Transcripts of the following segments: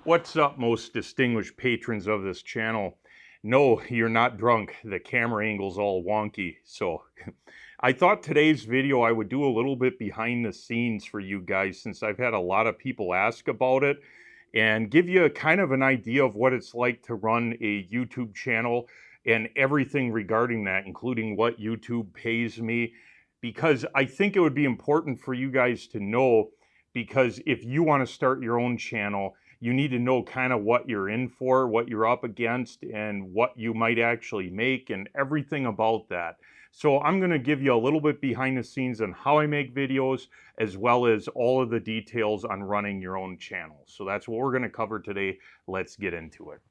What's up, most distinguished patrons of this channel? No, you're not drunk. The camera angle's all wonky. So I thought today's video I would do a little bit behind the scenes for you guys, since I've had a lot of people ask about it, and give you a kind of an idea of what it's like to run a YouTube channel and everything regarding that, including what YouTube pays me, because I think it would be important for you guys to know, because if you want to start your own channel, you need to know kind of what you're in for, what you're up against, and what you might actually make, and everything about that. So I'm going to give you a little bit behind the scenes on how I make videos, as well as all of the details on running your own channel. So that's what we're going to cover today. Let's get into it.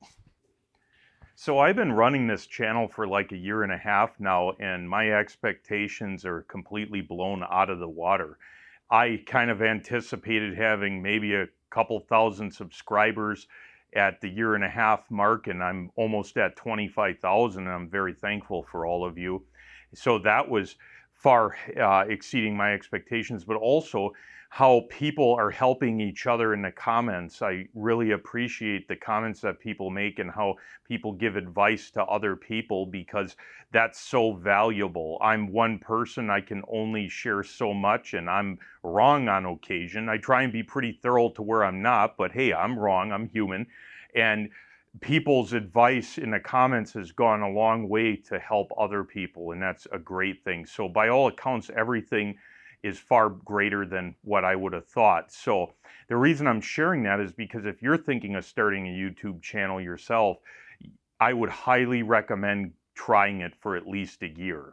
So I've been running this channel for like a year and a half now, and my expectations are completely blown out of the water. I kind of anticipated having maybe a couple thousand subscribers at the year and a half mark, and I'm almost at 25,000, and I'm very thankful for all of you. So that was far exceeding my expectations, but also how people are helping each other in the comments. I really appreciate the comments that people make and how people give advice to other people, because that's so valuable. I'm one person, I can only share so much, and I'm wrong on occasion. I try and be pretty thorough to where I'm not, but hey, I'm wrong, I'm human. And people's advice in the comments has gone a long way to help other people, and that's a great thing. So by all accounts, everything is far greater than what I would have thought. So the reason I'm sharing that is because if you're thinking of starting a YouTube channel yourself, I would highly recommend trying it for at least a year.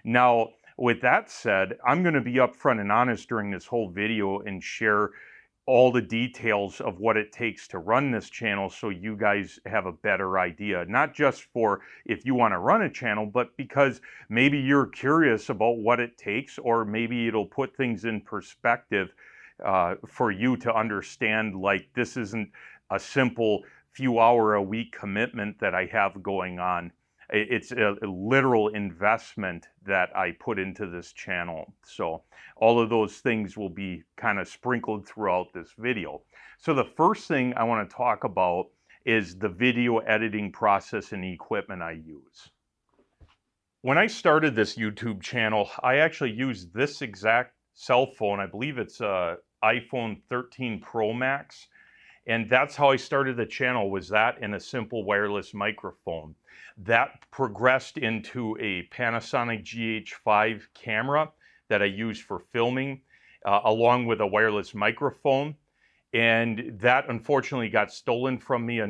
Now, with that said, I'm going to be upfront and honest during this whole video and share all the details of what it takes to run this channel, so you guys have a better idea. Not just for if you want to run a channel, but because maybe you're curious about what it takes, or maybe it'll put things in perspective for you to understand, like, this isn't a simple few hour a week commitment that I have going on. It's a literal investment that I put into this channel. So all of those things will be kind of sprinkled throughout this video. So the first thing I want to talk about is the video editing process and the equipment I use. When I started this YouTube channel, I actually used this exact cell phone. I believe it's a iPhone 13 Pro Max. And that's how I started the channel, was that and a simple wireless microphone. That progressed into a Panasonic GH5 camera that I use for filming, along with a wireless microphone. And that unfortunately got stolen from me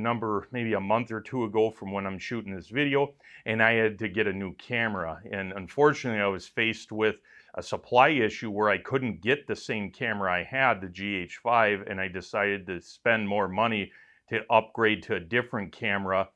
maybe a month or two ago from when I'm shooting this video, and I had to get a new camera. And unfortunately, I was faced with a supply issue where I couldn't get the same camera I had, the GH5, and I decided to spend more money to upgrade to a different camera.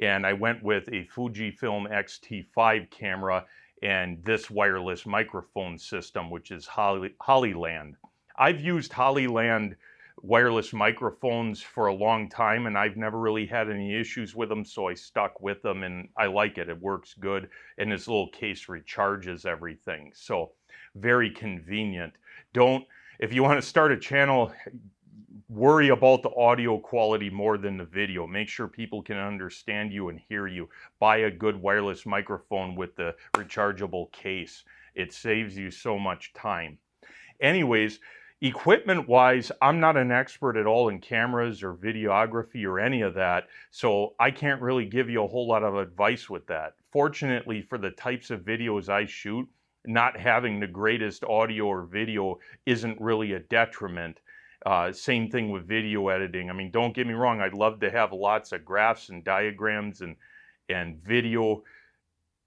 And I went with a Fujifilm X-T5 camera and this wireless microphone system, which is Hollyland. I've used Hollyland wireless microphones for a long time, and I've never really had any issues with them, so I stuck with them, and I like it. It works good, and this little case recharges everything, so very convenient. If you want to start a channel, worry about the audio quality more than the video. Make sure people can understand you and hear you. Buy a good wireless microphone with the rechargeable case. It saves you so much time. Anyways, equipment-wise, I'm not an expert at all in cameras or videography or any of that, so I can't really give you a whole lot of advice with that. Fortunately, for the types of videos I shoot, not having the greatest audio or video isn't really a detriment. Same thing with video editing. I mean, don't get me wrong, I'd love to have lots of graphs and diagrams and video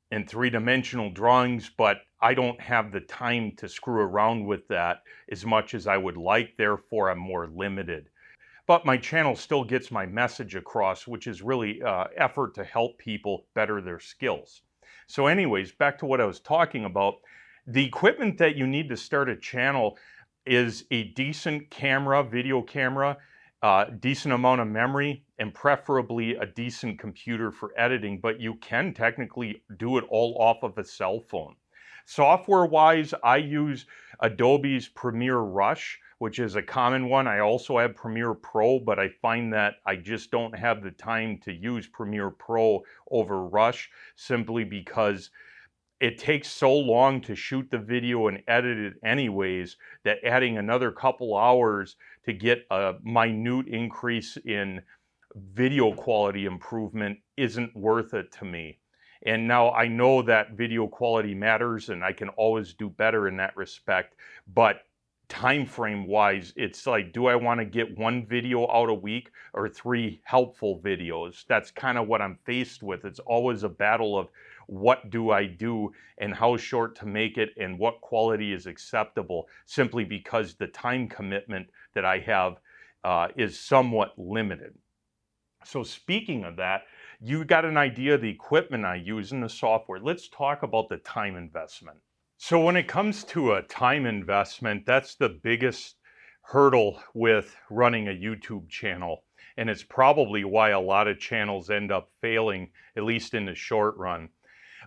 and three-dimensional drawings, but I don't have the time to screw around with that as much as I would like, therefore I'm more limited. But my channel still gets my message across, which is really effort to help people better their skills. So anyways, back to what I was talking about. The equipment that you need to start a channel is a decent camera, video camera, decent amount of memory, and preferably a decent computer for editing, but you can technically do it all off of a cell phone. Software-wise, I use Adobe's Premiere Rush which is a common one. I also have Premiere Pro, but I find that I just don't have the time to use Premiere Pro over Rush, simply because it takes so long to shoot the video and edit it anyways, that adding another couple hours to get a minute increase in video quality improvement isn't worth it to me. And now I know that video quality matters and I can always do better in that respect, but time frame wise, it's like, do I want to get one video out a week or 3 helpful videos? That's kind of what I'm faced with. It's always a battle of what do I do and how short to make it and what quality is acceptable, simply because the time commitment that I have is somewhat limited. So speaking of that, you got an idea of the equipment I use in the software. Let's talk about the time investment. So when it comes to a time investment, that's the biggest hurdle with running a YouTube channel. And it's probably why a lot of channels end up failing, at least in the short run.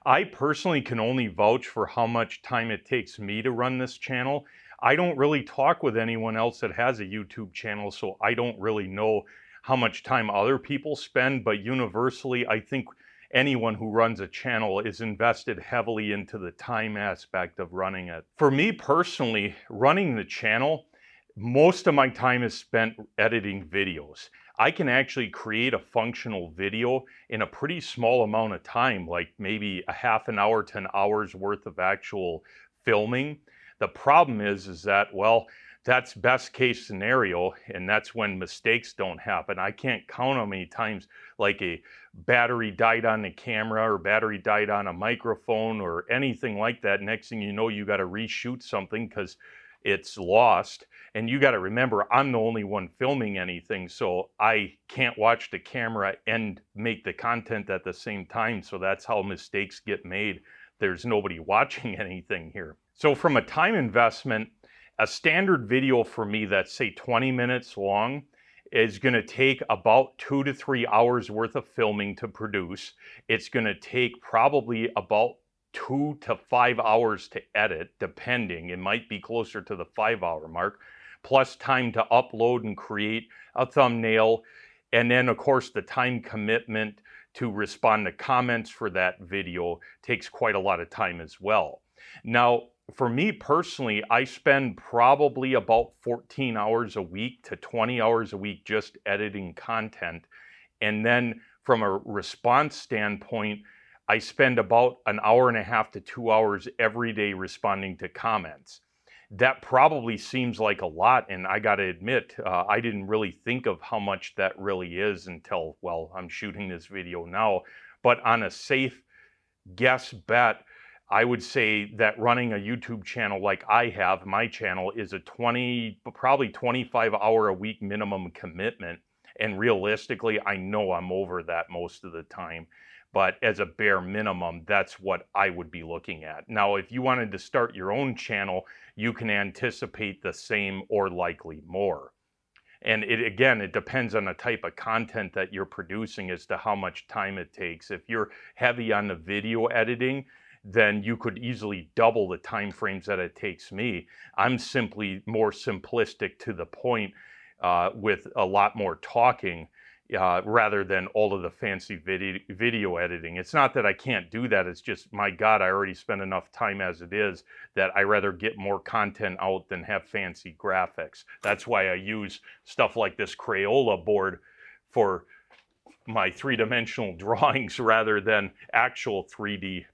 I personally can only vouch for how much time it takes me to run this channel. I don't really talk with anyone else that has a YouTube channel, so I don't really know how much time other people spend, but universally, I think anyone who runs a channel is invested heavily into the time aspect of running it. For me personally, running the channel, most of my time is spent editing videos. I can actually create a functional video in a pretty small amount of time, like maybe a half an hour to an hour's worth of actual filming. The problem is that, well, that's best case scenario, and that's when mistakes don't happen. I can't count how many times like a battery died on the camera or battery died on a microphone or anything like that. Next thing you know, you got to reshoot something because it's lost. And you got to remember, I'm the only one filming anything, so I can't watch the camera and make the content at the same time. So that's how mistakes get made. There's nobody watching anything here. So from a time investment, a standard video for me that's say 20 minutes long is going to take about 2 to 3 hours worth of filming to produce. It's going to take probably about 2 to 5 hours to edit, depending. It might be closer to the 5-hour mark, plus time to upload and create a thumbnail. And then of course the time commitment to respond to comments for that video takes quite a lot of time as well. Now, for me personally, I spend probably about 14 hours a week to 20 hours a week just editing content. And then from a response standpoint, I spend about an hour and a half to 2 hours every day responding to comments. That probably seems like a lot, and I got to admit, I didn't really think of how much that really is until, well, I'm shooting this video now. But on a safe guess bet, I would say that running a YouTube channel like I have, my channel, is a probably 25 hour a week minimum commitment. And realistically, I know I'm over that most of the time. But as a bare minimum, that's what I would be looking at. Now, if you wanted to start your own channel, you can anticipate the same or likely more. And again, it depends on the type of content that you're producing as to how much time it takes. If you're heavy on the video editing, then you could easily double the time frames that it takes me. I'm simply more simplistic to the point with a lot more talking rather than all of the fancy video editing. It's not that I can't do that. It's just, my God, I already spend enough time as it is that I rather get more content out than have fancy graphics. That's why I use stuff like this Crayola board for my three-dimensional drawings rather than actual 3D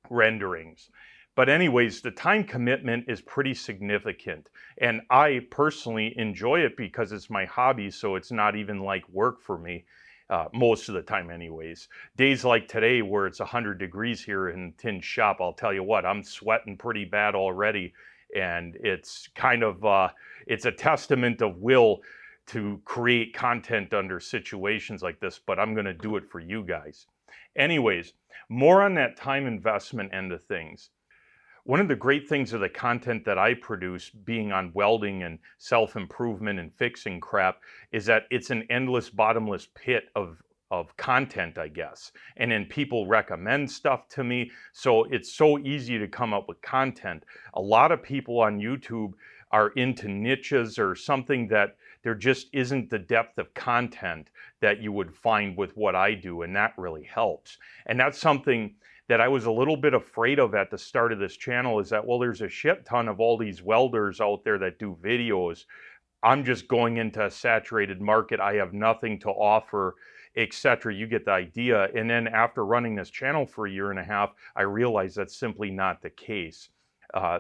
renderings. But anyways, the time commitment is pretty significant, and I personally enjoy it because it's my hobby, so it's not even like work for me most of the time anyways. Days like today where it's 100 degrees here in Tin Shop, I'll tell you what, I'm sweating pretty bad already, and it's kind of it's a testament of will to create content under situations like this, but I'm going to do it for you guys. Anyways, more on that time investment end of things. One of the great things of the content that I produce, being on welding and self-improvement and fixing crap, is that it's an endless, bottomless pit of content, I guess. And then people recommend stuff to me, so it's so easy to come up with content. A lot of people on YouTube are into niches or something that there just isn't the depth of content that you would find with what I do, and that really helps. And that's something that I was a little bit afraid of at the start of this channel, is that, well, there's a shit ton of all these welders out there that do videos. I'm just going into a saturated market. I have nothing to offer, etc. You get the idea. And then after running this channel for a year and a half, I realized that's simply not the case.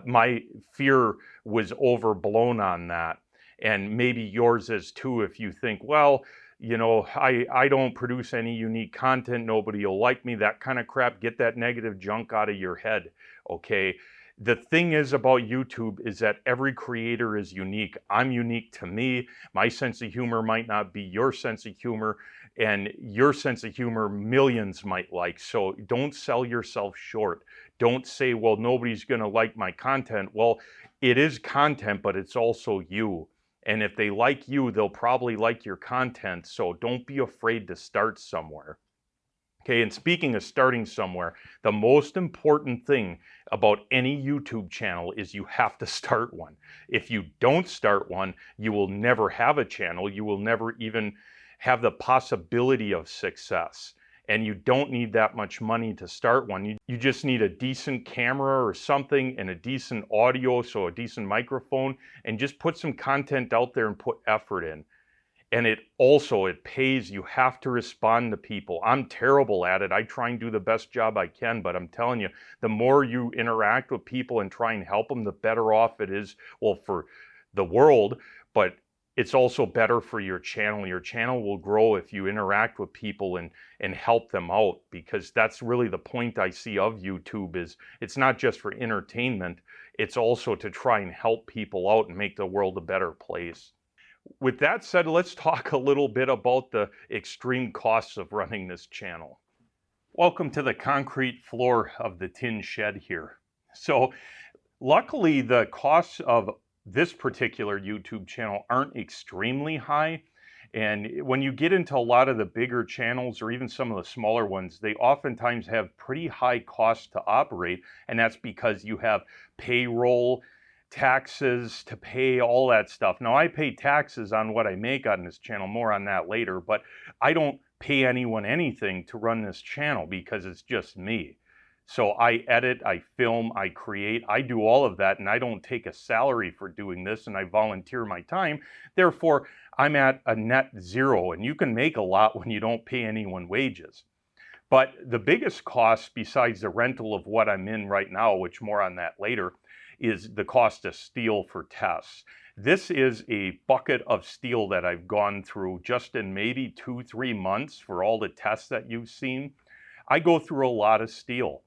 My fear was overblown on that. And maybe yours is too, if you think, well, you know, I don't produce any unique content, nobody will like me, that kind of crap. Get that negative junk out of your head, okay? The thing is about YouTube is that every creator is unique. I'm unique to me. My sense of humor might not be your sense of humor, and your sense of humor millions might like. So don't sell yourself short. Don't say, well, nobody's gonna like my content. Well, it is content, but it's also you. And if they like you, they'll probably like your content. So don't be afraid to start somewhere. Okay, and speaking of starting somewhere, the most important thing about any YouTube channel is you have to start one. If you don't start one, you will never have a channel. You will never even have the possibility of success. And you don't need that much money to start one. You just need a decent camera or something and a decent audio, so a decent microphone, and just put some content out there and put effort in. And it pays. You have to respond to people. I'm terrible at it. I try and do the best job I can, but I'm telling you, the more you interact with people and try and help them, the better off it is, well, for the world, but it's also better for your channel. Your channel will grow if you interact with people and help them out, because that's really the point I see of YouTube. Is it's not just for entertainment, it's also to try and help people out and make the world a better place. With that said, let's talk a little bit about the extreme costs of running this channel. Welcome to the concrete floor of the tin shed here. So luckily, the costs of this particular YouTube channel aren't extremely high. And when you get into a lot of the bigger channels or even some of the smaller ones, they oftentimes have pretty high costs to operate. And that's because you have payroll, taxes to pay, all that stuff. Now, I pay taxes on what I make on this channel, more on that later, but I don't pay anyone anything to run this channel because it's just me. So I edit, I film, I create, I do all of that, and I don't take a salary for doing this, and I volunteer my time. Therefore, I'm at a net zero, and you can make a lot when you don't pay anyone wages. But the biggest cost, besides the rental of what I'm in right now, which more on that later, is the cost of steel for tests. This is a bucket of steel that I've gone through just in maybe 2-3 months for all the tests that you've seen. I go through a lot of steel,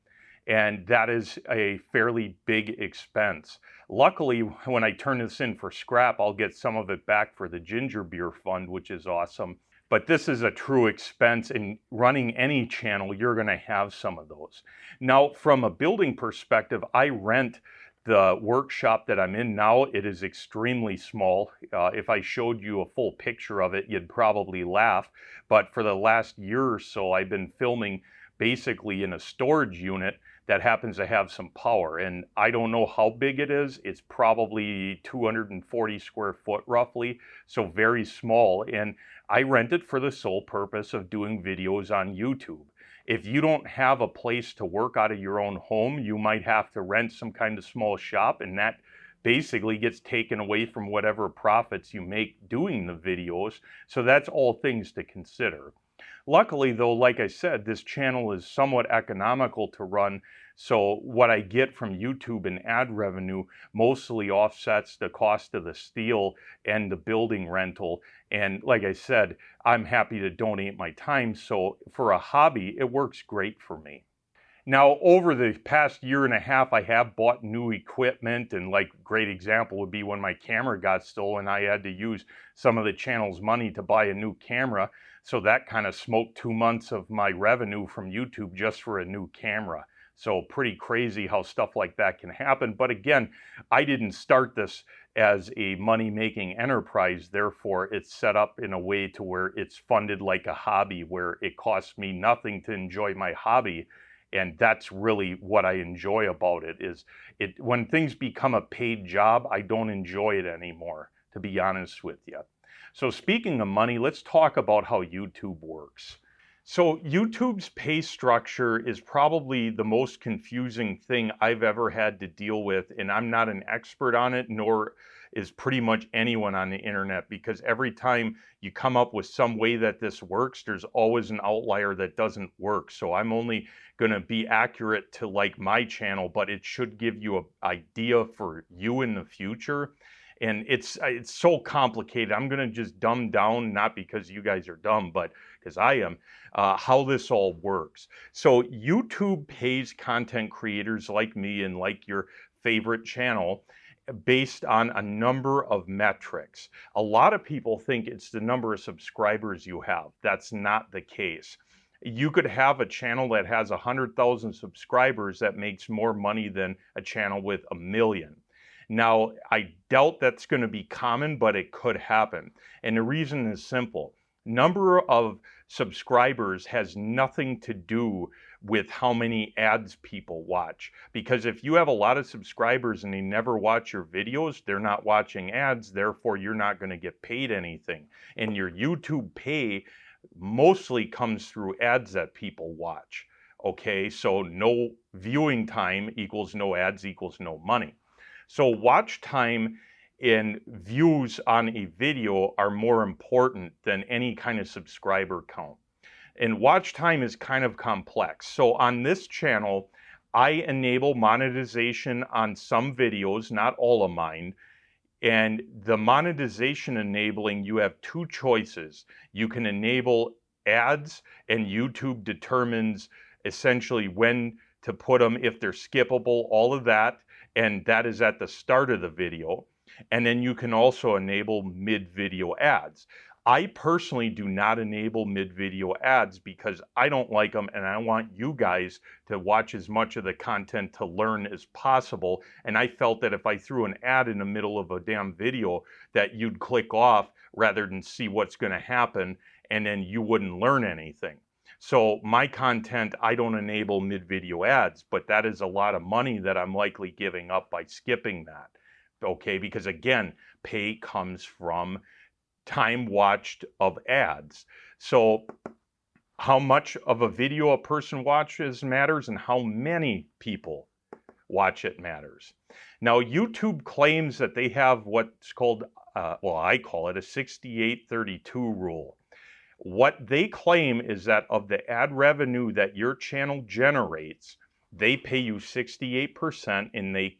and that is a fairly big expense. Luckily, when I turn this in for scrap, I'll get some of it back for the ginger beer fund, which is awesome. But this is a true expense, and running any channel, you're going to have some of those. Now, from a building perspective, I rent the workshop that I'm in now. It is extremely small. If I showed you a full picture of it, you'd probably laugh. But for the last year or so, I've been filming basically in a storage unit that happens to have some power. And I don't know how big it is. It's probably 240 square foot roughly, so very small. And I rent it for the sole purpose of doing videos on YouTube. If you don't have a place to work out of your own home, you might have to rent some kind of small shop, and that basically gets taken away from whatever profits you make doing the videos. So that's all things to consider. Luckily though, like I said, this channel is somewhat economical to run, so what I get from YouTube and ad revenue mostly offsets the cost of the steel and the building rental. And like I said, I'm happy to donate my time, so for a hobby, it works great for me. Now, over the past year and a half, I have bought new equipment, and like great example would be when my camera got stolen, I had to use some of the channel's money to buy a new camera. So that kind of smoked 2 months of my revenue from YouTube just for a new camera. So pretty crazy how stuff like that can happen. But again, I didn't start this as a money-making enterprise. Therefore, it's set up in a way to where it's funded like a hobby, where it costs me nothing to enjoy my hobby. And that's really what I enjoy about it. Is it when things become a paid job, I don't enjoy it anymore, to be honest with you. So speaking of money, let's talk about how YouTube works. So YouTube's pay structure is probably the most confusing thing I've ever had to deal with, and I'm not an expert on it, nor is pretty much anyone on the internet, because every time you come up with some way that this works, there's always an outlier that doesn't work. So I'm only going to be accurate to like my channel, but it should give you an idea for you in the future. And it's so complicated. I'm going to just dumb down, not because you guys are dumb, but because I am, how this all works. So YouTube pays content creators like me and like your favorite channel based on a number of metrics. A lot of people think it's the number of subscribers you have. That's not the case. You could have a channel that has 100,000 subscribers that makes more money than a channel with 1 million. Now, I doubt that's going to be common, but it could happen. And the reason is simple. Number of subscribers has nothing to do with how many ads people watch. Because if you have a lot of subscribers and they never watch your videos, they're not watching ads, therefore you're not going to get paid anything. And your YouTube pay mostly comes through ads that people watch. Okay, so no viewing time equals no ads equals no money. So watch time and views on a video are more important than any kind of subscriber count. And watch time is kind of complex. So on this channel, I enable monetization on some videos, not all of mine. And the monetization enabling, you have two choices. You can enable ads, and YouTube determines essentially when to put them, if they're skippable, all of that. And that is at the start of the video. And then you can also enable mid-video ads. I personally do not enable mid-video ads because I don't like them, and I want you guys to watch as much of the content to learn as possible. And I felt that if I threw an ad in the middle of a damn video, that you'd click off rather than see what's going to happen, and then you wouldn't learn anything. So my content, I don't enable mid-video ads, but that is a lot of money that I'm likely giving up by skipping that. Okay, because again, pay comes from time watched of ads. So how much of a video a person watches matters, and how many people watch it matters. Now, YouTube claims that they have what's called, well, I call it a 68-32 rule. What they claim is that of the ad revenue that your channel generates, they pay you 68% and they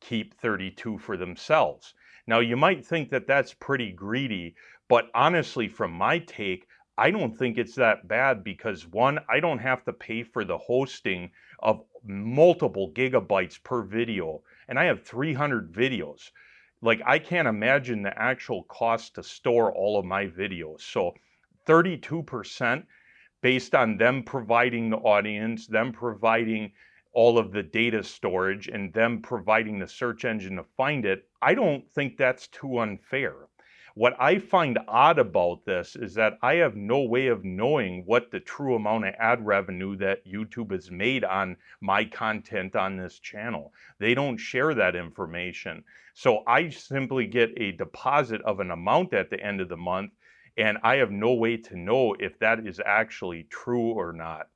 keep 32% for themselves. Now, you might think that that's pretty greedy, but honestly, from my take, I don't think it's that bad because one, I don't have to pay for the hosting of multiple gigabytes per video, and I have 300 videos. Like, I can't imagine the actual cost to store all of my videos. So 32% based on them providing the audience, them providing all of the data storage, and them providing the search engine to find it, I don't think that's too unfair. What I find odd about this is that I have no way of knowing what the true amount of ad revenue that YouTube has made on my content on this channel. They don't share that information. So I simply get a deposit of an amount at the end of the month, and I have no way to know if that is actually true or not.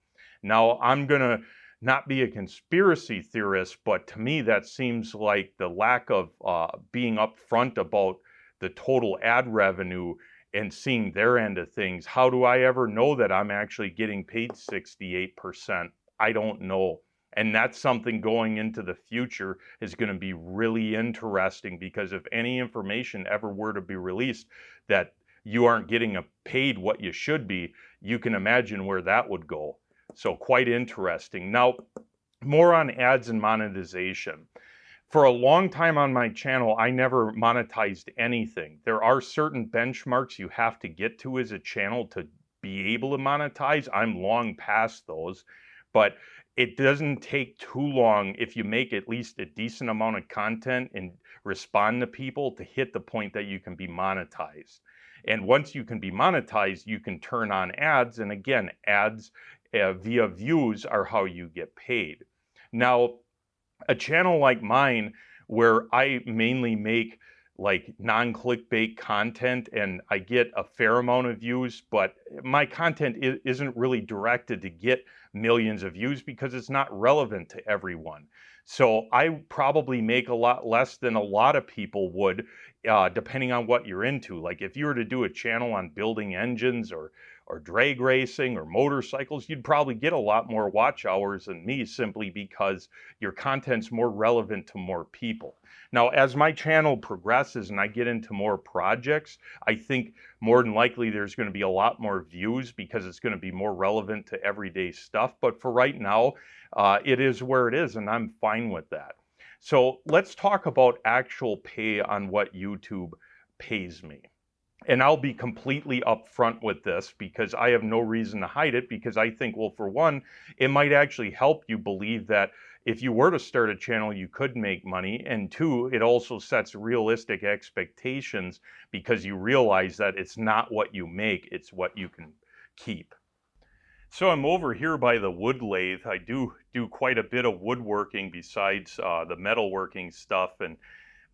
Now, I'm going to not be a conspiracy theorist, but to me that seems like the lack of being upfront about the total ad revenue and seeing their end of things. How do I ever know that I'm actually getting paid 68%? I don't know. And that's something going into the future is going to be really interesting, because if any information ever were to be released that you aren't getting paid what you should be, you can imagine where that would go. So quite interesting. Now, more on ads and monetization. For a long time on my channel, I never monetized anything. There are certain benchmarks you have to get to as a channel to be able to monetize. I'm long past those, but it doesn't take too long if you make at least a decent amount of content and respond to people to hit the point that you can be monetized. And once you can be monetized, you can turn on ads. And again, ads via views are how you get paid. Now, a channel like mine, where I mainly make like non-clickbait content and I get a fair amount of views, but my content isn't really directed to get millions of views because it's not relevant to everyone. So I probably make a lot less than a lot of people would, depending on what you're into. Like if you were to do a channel on building engines or drag racing or motorcycles, you'd probably get a lot more watch hours than me, simply because your content's more relevant to more people. Now, as my channel progresses and I get into more projects, I think more than likely there's going to be a lot more views because it's going to be more relevant to everyday stuff. But for right now, it is where it is, and I'm fine with that. So let's talk about actual pay on what YouTube pays me. And I'll be completely upfront with this because I have no reason to hide it, because I think, well, for one, it might actually help you believe that if you were to start a channel, you could make money. And two, it also sets realistic expectations because you realize that it's not what you make, it's what you can keep. So I'm over here by the wood lathe. I do quite a bit of woodworking besides the metalworking stuff, and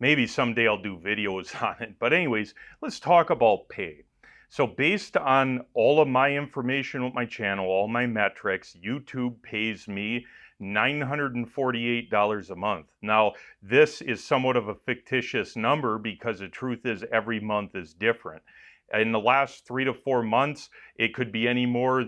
maybe someday I'll do videos on it. But anyways, let's talk about pay. So based on all of my information with my channel, all my metrics, YouTube pays me $948 a month. Now, this is somewhat of a fictitious number because the truth is every month is different. In the last 3 to 4 months, it could be any more,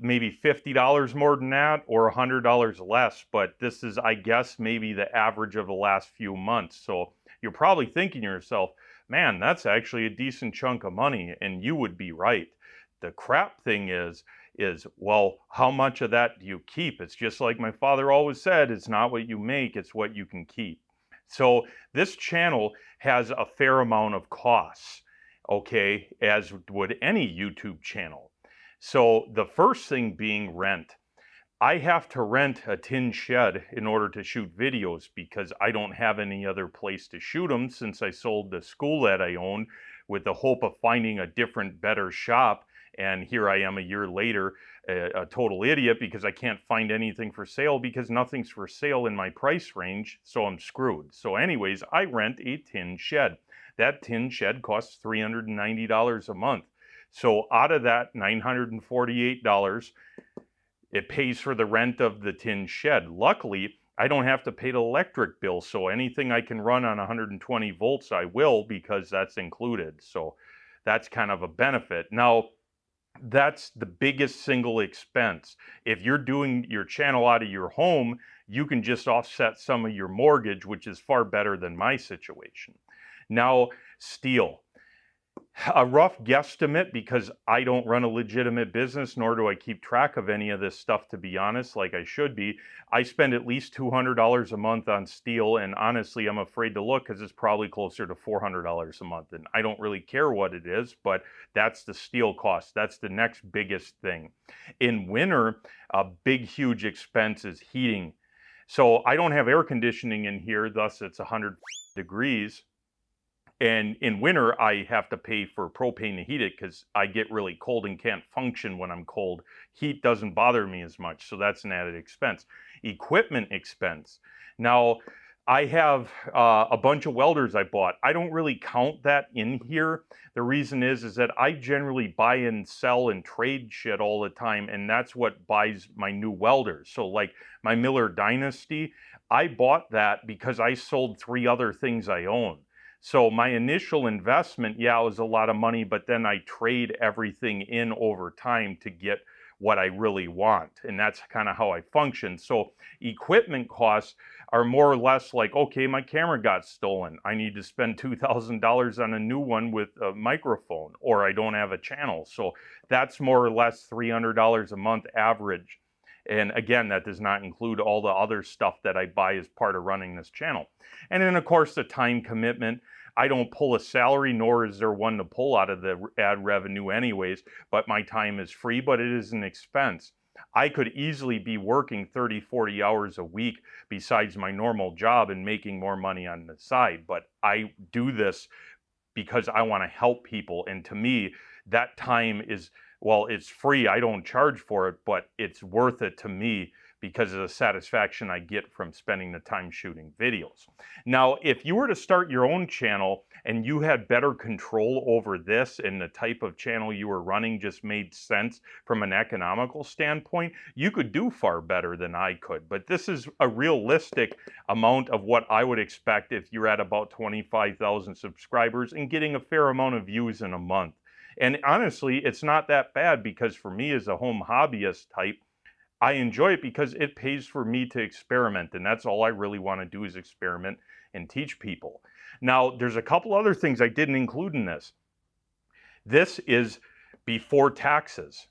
maybe $50 more than that or $100 less, but this is, I guess, maybe the average of the last few months. So you're probably thinking to yourself, man, that's actually a decent chunk of money, and you would be right. The crap thing is, well, how much of that do you keep? It's just like my father always said, it's not what you make, it's what you can keep. So this channel has a fair amount of costs, okay, as would any YouTube channel. So the first thing being rent. I have to rent a tin shed in order to shoot videos because I don't have any other place to shoot them since I sold the school that I owned with the hope of finding a different, better shop. And here I am a year later, a total idiot because I can't find anything for sale because nothing's for sale in my price range, so I'm screwed. So anyways, I rent a tin shed. That tin shed costs $390 a month. So out of that $948, it pays for the rent of the tin shed. Luckily, I don't have to pay the electric bill, so anything I can run on 120 volts, I will, because that's included. So that's kind of a benefit. Now, that's the biggest single expense. If you're doing your channel out of your home, you can just offset some of your mortgage, which is far better than my situation. Now, steel. A rough guesstimate, because I don't run a legitimate business, nor do I keep track of any of this stuff, to be honest, like I should be. I spend at least $200 a month on steel, and honestly, I'm afraid to look because it's probably closer to $400 a month, and I don't really care what it is, but that's the steel cost. That's the next biggest thing. In winter, a big, huge expense is heating. So I don't have air conditioning in here, thus it's 100 degrees. And in winter, I have to pay for propane to heat it because I get really cold and can't function when I'm cold. Heat doesn't bother me as much, so that's an added expense. Equipment expense. Now, I have a bunch of welders I bought. I don't really count that in here. The reason is that I generally buy and sell and trade shit all the time, and that's what buys my new welders. So like my Miller Dynasty, I bought that because I sold 3 other things I own. So my initial investment, yeah, it was a lot of money, but then I trade everything in over time to get what I really want. And that's kind of how I function. So equipment costs are more or less like, okay, my camera got stolen. I need to spend $2,000 on a new one with a microphone, or I don't have a channel. So that's more or less $300 a month average. And again, that does not include all the other stuff that I buy as part of running this channel. And then, of course, the time commitment. I don't pull a salary, nor is there one to pull out of the ad revenue anyways, but my time is free, but it is an expense. I could easily be working 30, 40 hours a week besides my normal job and making more money on the side, but I do this because I want to help people, and to me, that time is well, it's free. I don't charge for it, but it's worth it to me because of the satisfaction I get from spending the time shooting videos. Now, if you were to start your own channel and you had better control over this and the type of channel you were running just made sense from an economical standpoint, you could do far better than I could. But this is a realistic amount of what I would expect if you're at about 25,000 subscribers and getting a fair amount of views in a month. And honestly, it's not that bad because for me as a home hobbyist type, I enjoy it because it pays for me to experiment, and that's all I really want to do is experiment and teach people. Now, there's a couple other things I didn't include in this. This is before taxes.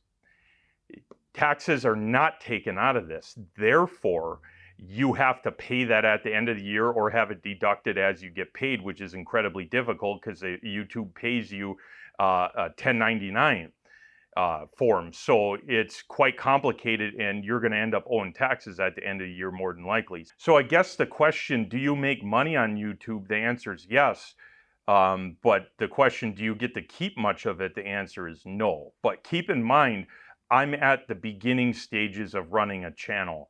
Taxes are not taken out of this. Therefore, you have to pay that at the end of the year or have it deducted as you get paid, which is incredibly difficult because YouTube pays you a 1099 form. So it's quite complicated and you're going to end up owing taxes at the end of the year more than likely. So I guess the question, do you make money on YouTube? The answer is yes. But the question, do you get to keep much of it? The answer is no. But keep in mind, I'm at the beginning stages of running a channel.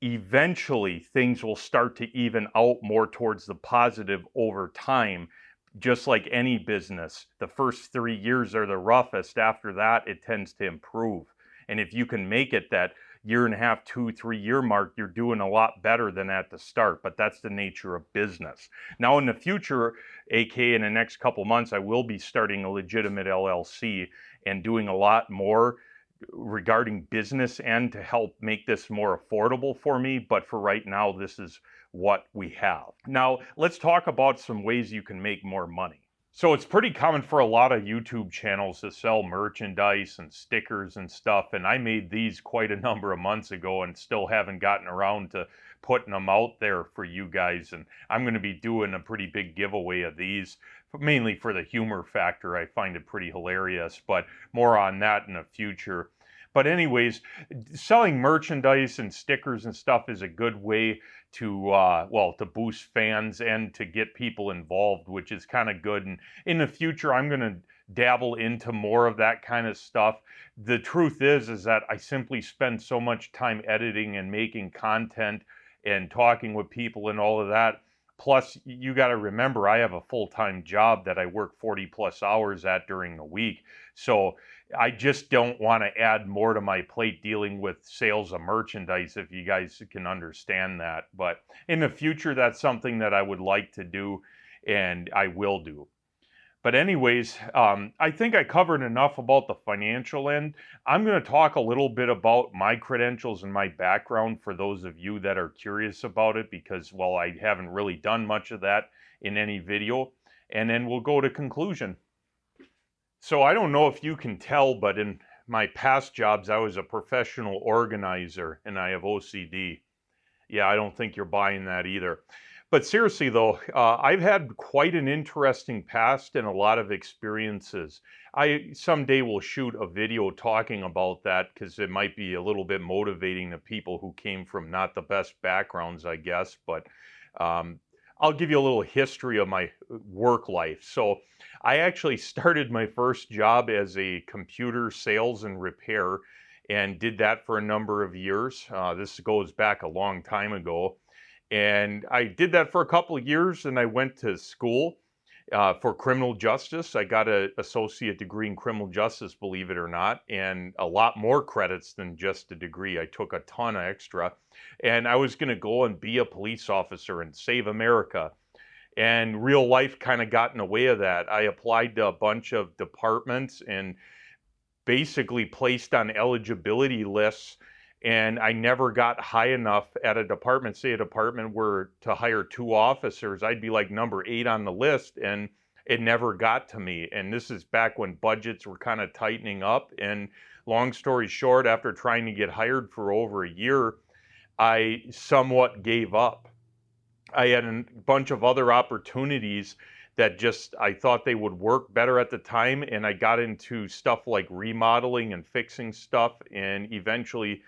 Eventually, things will start to even out more towards the positive over time. Just like any business, the first 3 years are the roughest. After that, it tends to improve. And if you can make it that 1.5, 2, 3 year mark, you're doing a lot better than at the start. But that's the nature of business. Now, in the future, aka in the next couple months, I will be starting a legitimate LLC and doing a lot more regarding business and to help make this more affordable for me. But for right now, this is what we have. Now, let's talk about some ways you can make more money. So it's pretty common for a lot of YouTube channels to sell merchandise and stickers and stuff, and I made these quite a number of months ago and still haven't gotten around to putting them out there for you guys, and I'm going to be doing a pretty big giveaway of these, mainly for the humor factor. I find it pretty hilarious, but more on that in the future. But anyways, selling merchandise and stickers and stuff is a good way to, well, to boost fans and to get people involved, which is kind of good. And in the future, I'm going to dabble into more of that kind of stuff. The truth is that I simply spend so much time editing and making content and talking with people and all of that. Plus, you got to remember, I have a full-time job that I work 40 plus hours at during the week. So I just don't want to add more to my plate dealing with sales of merchandise, if you guys can understand that. But in the future, that's something that I would like to do, and I will do. But anyways, I think I covered enough about the financial end. I'm going to talk a little bit about my credentials and my background for those of you that are curious about it, because, well, I haven't really done much of that in any video. And then we'll go to conclusion. So I don't know if you can tell, but in my past jobs, I was a professional organizer and I have OCD. Yeah, I don't think you're buying that either. But seriously though, I've had quite an interesting past and a lot of experiences. I someday will shoot a video talking about that because it might be a little bit motivating to people who came from not the best backgrounds, I guess. But I'll give you a little history of my work life. So I actually started my first job as a computer sales and repair and did that for a number of years. This goes back a long time ago. And I did that for a couple of years, and I went to school for criminal justice. I got an associate degree in criminal justice, believe it or not, and a lot more credits than just a degree. I took a ton of extra, and I was going to go and be a police officer and save America. And real life kind of got in the way of that. I applied to a bunch of departments and basically placed on eligibility lists, and I never got high enough at a department. Say a department were to hire 2 officers, I'd be like number 8 on the list, and it never got to me. And this is back when budgets were kind of tightening up. And long story short, after trying to get hired for over a year, I somewhat gave up. I had a bunch of other opportunities that just, I thought they would work better at the time, and I got into stuff like remodeling and fixing stuff, and eventually,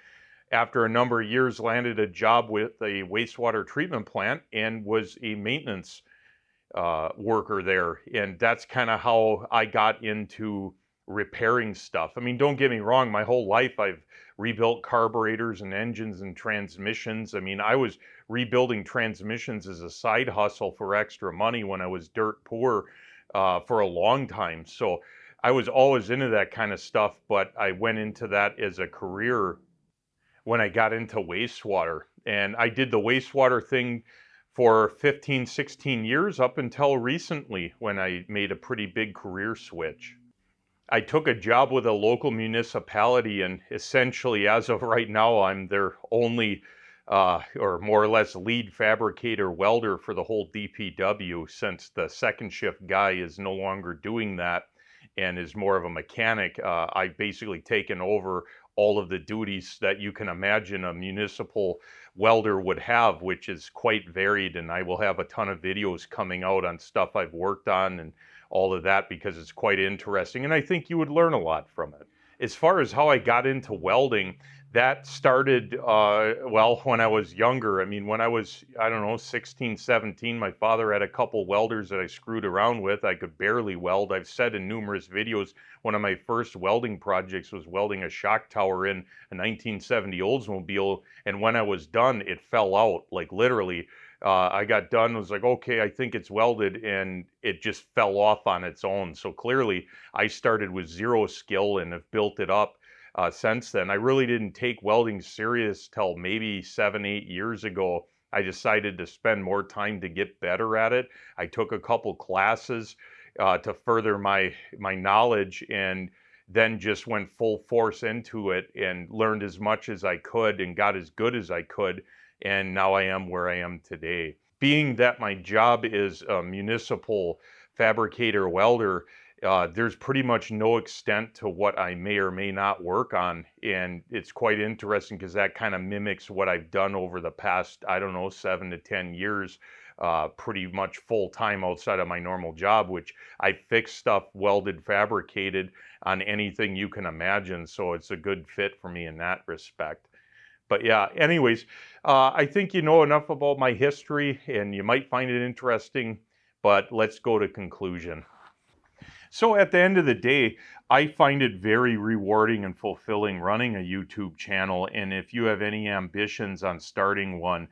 after a number of years, landed a job with a wastewater treatment plant and was a maintenance worker there. And that's kind of how I got into repairing stuff. I mean, don't get me wrong, my whole life I've rebuilt carburetors and engines and transmissions. I mean, I was rebuilding transmissions as a side hustle for extra money when I was dirt poor for a long time. So I was always into that kind of stuff, but I went into that as a career when I got into wastewater. And I did the wastewater thing for 15, 16 years up until recently when I made a pretty big career switch. I took a job with a local municipality, and essentially, as of right now, I'm their only, or more or less, lead fabricator welder for the whole DPW, since the second shift guy is no longer doing that and is more of a mechanic. I've basically taken over all of the duties that you can imagine a municipal welder would have, which is quite varied. And I will have a ton of videos coming out on stuff I've worked on and all of that, because it's quite interesting. And I think you would learn a lot from it. As far as how I got into welding, that started, well, when I was younger. I mean, when I was, I don't know, 16, 17, my father had a couple welders that I screwed around with. I could barely weld. I've said in numerous videos, one of my first welding projects was welding a shock tower in a 1970 Oldsmobile. And when I was done, it fell out, like literally. I got done, was like, okay, I think it's welded, and it just fell off on its own. So clearly, I started with zero skill and have built it up since then. I really didn't take welding serious till maybe 7, 8 years ago. I decided to spend more time to get better at it. I took a couple classes to further my knowledge, and then just went full force into it and learned as much as I could and got as good as I could. And now I am where I am today. Being that my job is a municipal fabricator welder, there's pretty much no extent to what I may or may not work on. And it's quite interesting because that kind of mimics what I've done over the past, I don't know, 7 to 10 years, pretty much full time outside of my normal job, which I fix stuff welded, fabricated on anything you can imagine. So it's a good fit for me in that respect. But yeah, anyways, I think you know enough about my history and you might find it interesting, but let's go to conclusion. So at the end of the day, I find it very rewarding and fulfilling running a YouTube channel. And if you have any ambitions on starting one,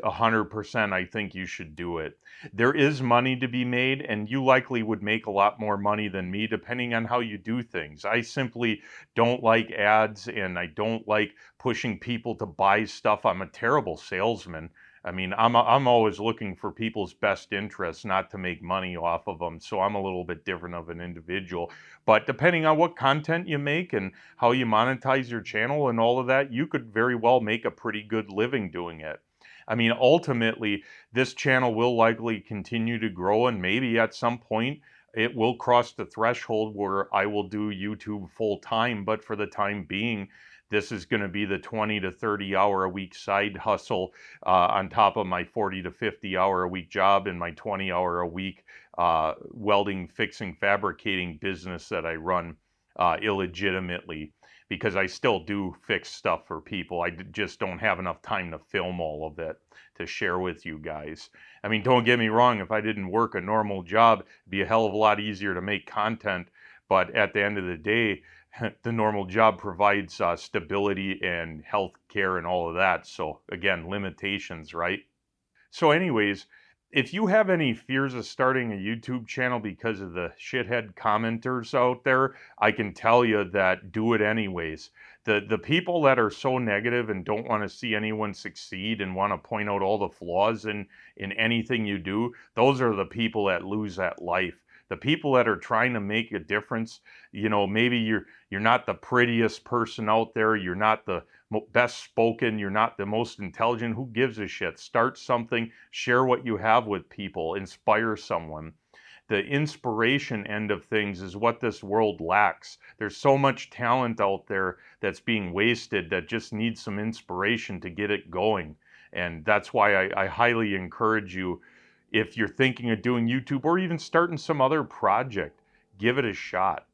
100% I think you should do it. There is money to be made, and you likely would make a lot more money than me depending on how you do things. I simply don't like ads, and I don't like pushing people to buy stuff. I'm a terrible salesman. I mean, I'm always looking for people's best interests, not to make money off of them. So I'm a little bit different of an individual. But depending on what content you make and how you monetize your channel and all of that, you could very well make a pretty good living doing it. I mean, ultimately, this channel will likely continue to grow, and maybe at some point it will cross the threshold where I will do YouTube full time. But for the time being, this is going to be the 20 to 30 hour a week side hustle on top of my 40 to 50 hour a week job and my 20 hour a week welding, fixing, fabricating business that I run illegitimately, because I still do fix stuff for people. I just don't have enough time to film all of it to share with you guys. I mean, don't get me wrong, if I didn't work a normal job, it'd be a hell of a lot easier to make content. But at the end of the day, the normal job provides stability and health care and all of that. So again, limitations, right? So anyways, if you have any fears of starting a YouTube channel because of the shithead commenters out there, I can tell you that do it anyways. The people that are so negative and don't want to see anyone succeed and want to point out all the flaws in anything you do, those are the people that lose at life. The people that are trying to make a difference, you know, maybe you're not the prettiest person out there, you're not the best spoken, you're not the most intelligent. Who gives a shit? Start something, share what you have with people, inspire someone. The inspiration end of things is what this world lacks. There's so much talent out there that's being wasted that just needs some inspiration to get it going. And that's why I highly encourage you, if you're thinking of doing YouTube or even starting some other project, give it a shot.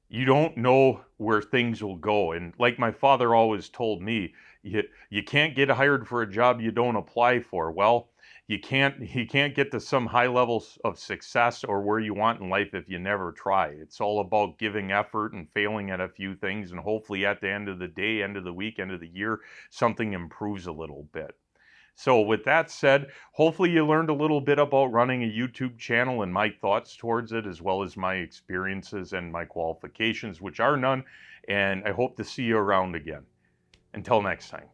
You don't know where things will go. And like my father always told me, you can't get hired for a job you don't apply for. Well, you can't get to some high levels of success or where you want in life if you never try. It's all about giving effort and failing at a few things, and hopefully at the end of the day, end of the week, end of the year, something improves a little bit. So with that said, hopefully you learned a little bit about running a YouTube channel and my thoughts towards it, as well as my experiences and my qualifications, which are none, and I hope to see you around again. Until next time.